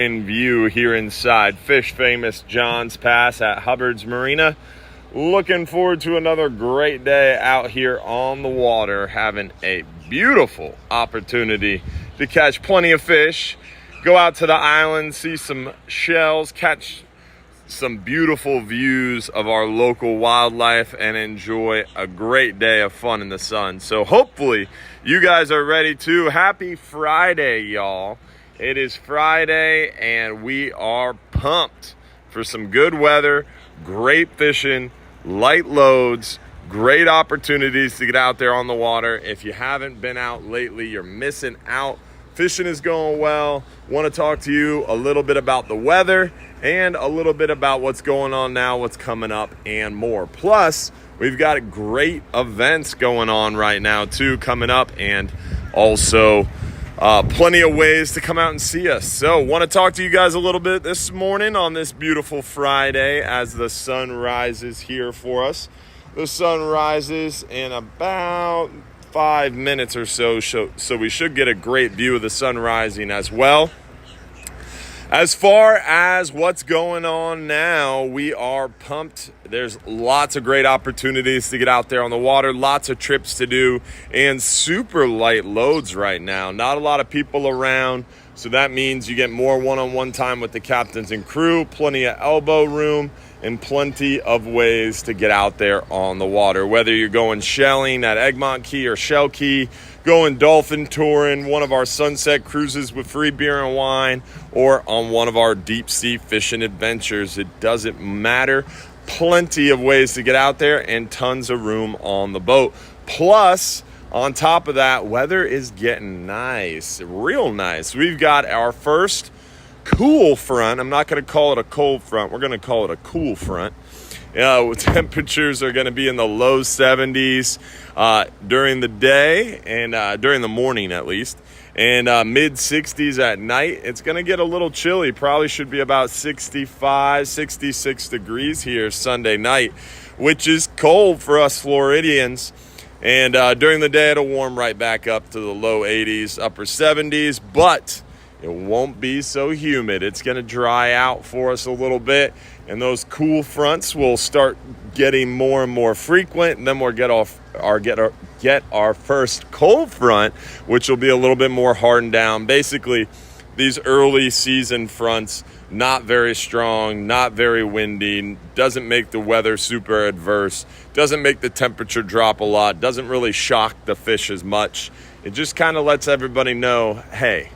In view here inside Fish Famous John's Pass at Hubbard's Marina. Looking forward to another great day out here on the water, having a beautiful opportunity to catch plenty of fish, go out to the island, see some shells, catch some beautiful views of our local wildlife, and enjoy a great day of fun in the sun. So hopefully you guys are ready too. Happy Friday, y'all. It is Friday and we are pumped for some good weather, great fishing, light loads, great opportunities to get out there on the water. If you haven't been out lately, you're missing out. Fishing is going well. Want to talk to you a little bit about the weather and a little bit about what's going on now, what's coming up, and more. Plus, we've got great events going on right now too, coming up, and also plenty of ways to come out and see us. So want to talk to you guys a little bit this morning on this beautiful Friday as the sun rises here for us. The sun rises in about 5 minutes or so we should get a great view of the sun rising as well. As far as what's going on now, we are pumped. There's lots of great opportunities to get out there on the water, lots of trips to do, and super light loads right now. Not a lot of people around, so that means you get more one-on-one time with the captains and crew, plenty of elbow room, and plenty of ways to get out there on the water. Whether you're going shelling at Egmont Key or Shell Key, going dolphin touring, one of our sunset cruises with free beer and wine, or on one of our deep sea fishing adventures, it doesn't matter. Plenty of ways to get out there and tons of room on the boat. Plus, on top of that, weather is getting nice, real nice. We've got our first cool front. I'm not going to call it a cold front. We're going to call it a cool front. Temperatures are going to be in the low 70s during the day and during the morning at least, and mid 60s at night. It's going to get a little chilly. Probably should be about 65, 66 degrees here Sunday night, which is cold for us Floridians. And during the day, it'll warm right back up to the low 80s, upper 70s, but it won't be so humid. It's going to dry out for us a little bit, and those cool fronts will start getting more and more frequent, and then we'll get our first cold front, which will be a little bit more hardened down. Basically, these early season fronts, not very strong, not very windy, doesn't make the weather super adverse, doesn't make the temperature drop a lot, doesn't really shock the fish as much. It just kind of lets everybody know, hey,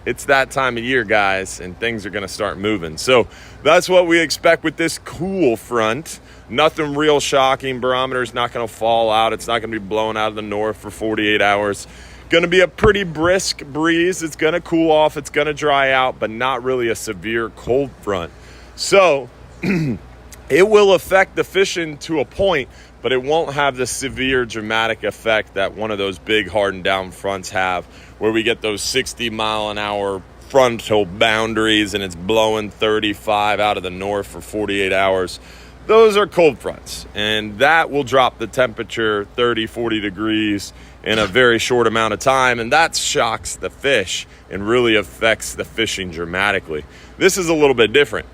it's that time of year, guys, and things are going to start moving. So that's what we expect with this cool front. Nothing real shocking. Barometer's not going to fall out. It's not going to be blowing out of the north for 48 hours. Going to be a pretty brisk breeze. It's going to cool off. It's going to dry out, but not really a severe cold front. So it will affect the fishing to a point, but it won't have the severe dramatic effect that one of those big hardened down fronts have, where we get those 60-mile-an-hour frontal boundaries and it's blowing 35 out of the north for 48 hours. Those are cold fronts, and that will drop the temperature 30, 40 degrees in a very short amount of time, and that shocks the fish and really affects the fishing dramatically. This is a little bit different.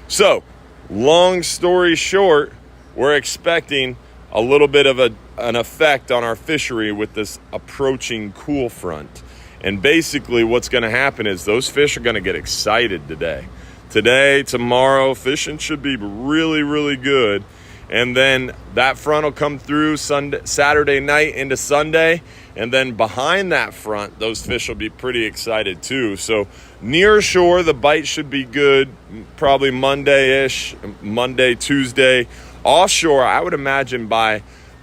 So, long story short, we're expecting a little bit of an effect on our fishery with this approaching cool front. And basically what's going to happen is those fish are going to get excited today. Today, tomorrow, fishing should be really, really good. And then that front will come through Saturday night into Sunday. And then behind that front, those fish will be pretty excited too. So near shore, the bite should be good, probably Monday-ish, Monday, Tuesday. Offshore, I would imagine by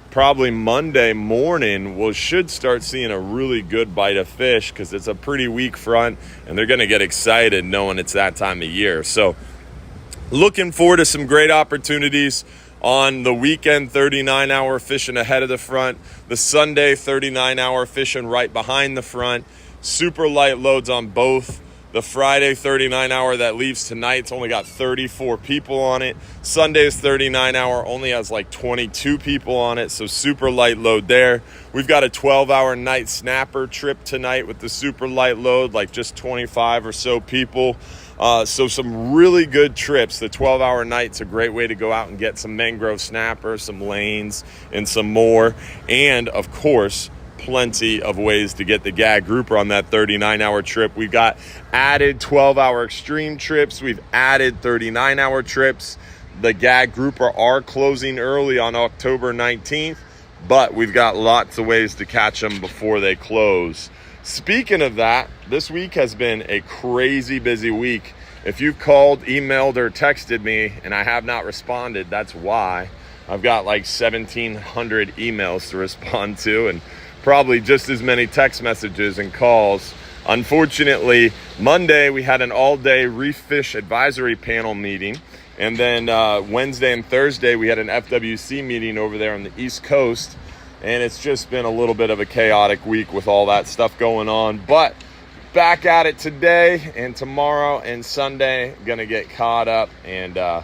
probably Monday morning, we should start seeing a really good bite of fish because it's a pretty weak front and they're going to get excited knowing it's that time of year. So looking forward to some great opportunities on the weekend, 39-hour fishing ahead of the front. The Sunday, 39-hour fishing right behind the front. Super light loads on both The Friday 39-hour that leaves tonight, it's only got 34 people on it. Sunday's 39-hour only has like 22 people on it, so super light load there. We've got a 12-hour night snapper trip tonight with the super light load, like just 25 or so people. So some really good trips. The 12-hour night's a great way to go out and get some mangrove snapper, some lanes, and some more. And, of course, plenty of ways to get the gag grouper on that 39-hour trip. We've got added 12-hour extreme trips. We've added 39-hour trips. The gag grouper are closing early on October 19th, but we've got lots of ways to catch them before they close. Speaking of that, this week has been a crazy busy week. If you've called, emailed, or texted me and I have not responded, that's why. I've got like 1,700 emails to respond to and probably just as many text messages and calls. Unfortunately, Monday we had an all-day Reef Fish Advisory Panel meeting. And then Wednesday and Thursday we had an FWC meeting over there on the East Coast. And it's just been a little bit of a chaotic week with all that stuff going on. But back at it today and tomorrow and Sunday, gonna get caught up. And the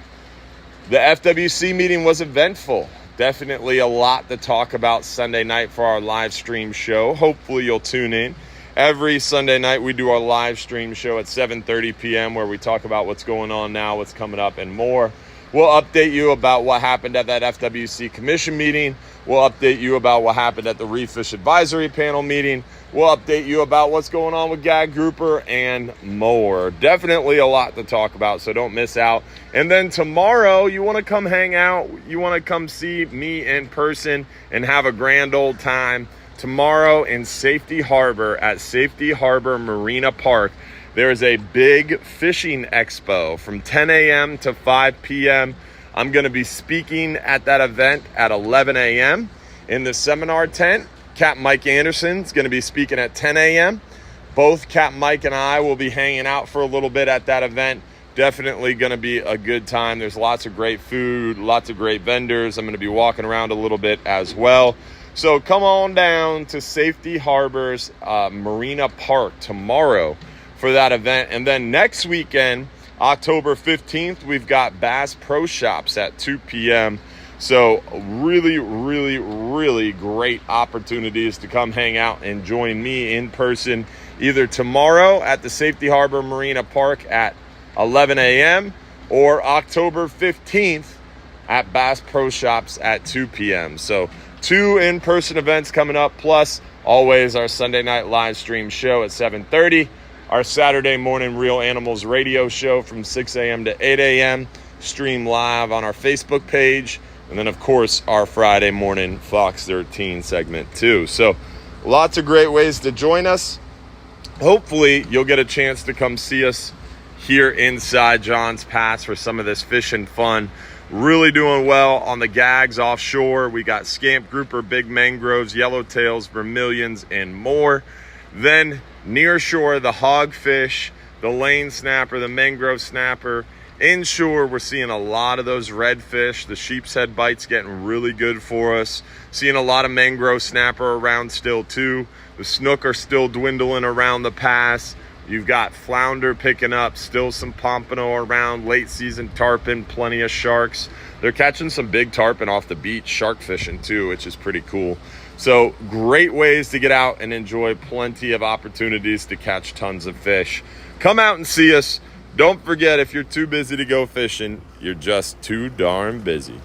FWC meeting was eventful. Definitely a lot to talk about Sunday night for our live stream show. Hopefully you'll tune in. Every Sunday night we do our live stream show at 7:30 p.m. where we talk about what's going on now, what's coming up, and more. We'll update you about what happened at that FWC commission meeting. We'll update you about what happened at the Reef Fish Advisory Panel meeting. We'll update you about what's going on with Gag Grouper and more. Definitely a lot to talk about, so don't miss out. And then tomorrow, you want to come hang out, you want to come see me in person and have a grand old time. Tomorrow in Safety Harbor at Safety Harbor Marina Park, there is a big fishing expo from 10 a.m. to 5 p.m. I'm going to be speaking at that event at 11 a.m. in the seminar tent. Cap Mike Anderson's going to be speaking at 10 a.m. Both Cap Mike and I will be hanging out for a little bit at that event. Definitely going to be a good time. There's lots of great food, lots of great vendors. I'm going to be walking around a little bit as well. So come on down to Safety Harbor's Marina Park tomorrow for that event. And then next weekend, October 15th, we've got Bass Pro Shops at 2 p.m. So really, really, really great opportunities to come hang out and join me in person either tomorrow at the Safety Harbor Marina Park at 11 a.m. or October 15th at Bass Pro Shops at 2 p.m. So 2 in-person events coming up, plus always our Sunday night live stream show at 7:30, our Saturday morning Real Animals radio show from 6 a.m. to 8 a.m., stream live on our Facebook page, and then, of course, our Friday morning Fox 13 segment, too. So lots of great ways to join us. Hopefully, you'll get a chance to come see us here inside John's Pass for some of this fishing fun. Really doing well on the gags offshore. We got scamp grouper, big mangroves, yellowtails, vermilions, and more. Then near shore, the hogfish, the lane snapper, the mangrove snapper. Inshore, we're seeing a lot of those redfish. The sheep's head bite's getting really good for us. Seeing a lot of mangrove snapper around still too. The snook are still dwindling around the pass. You've got flounder picking up, still some pompano around, late season tarpon, plenty of sharks. They're catching some big tarpon off the beach, shark fishing too, which is pretty cool. So great ways to get out and enjoy plenty of opportunities to catch tons of fish. Come out and see us. Don't forget, if you're too busy to go fishing, you're just too darn busy.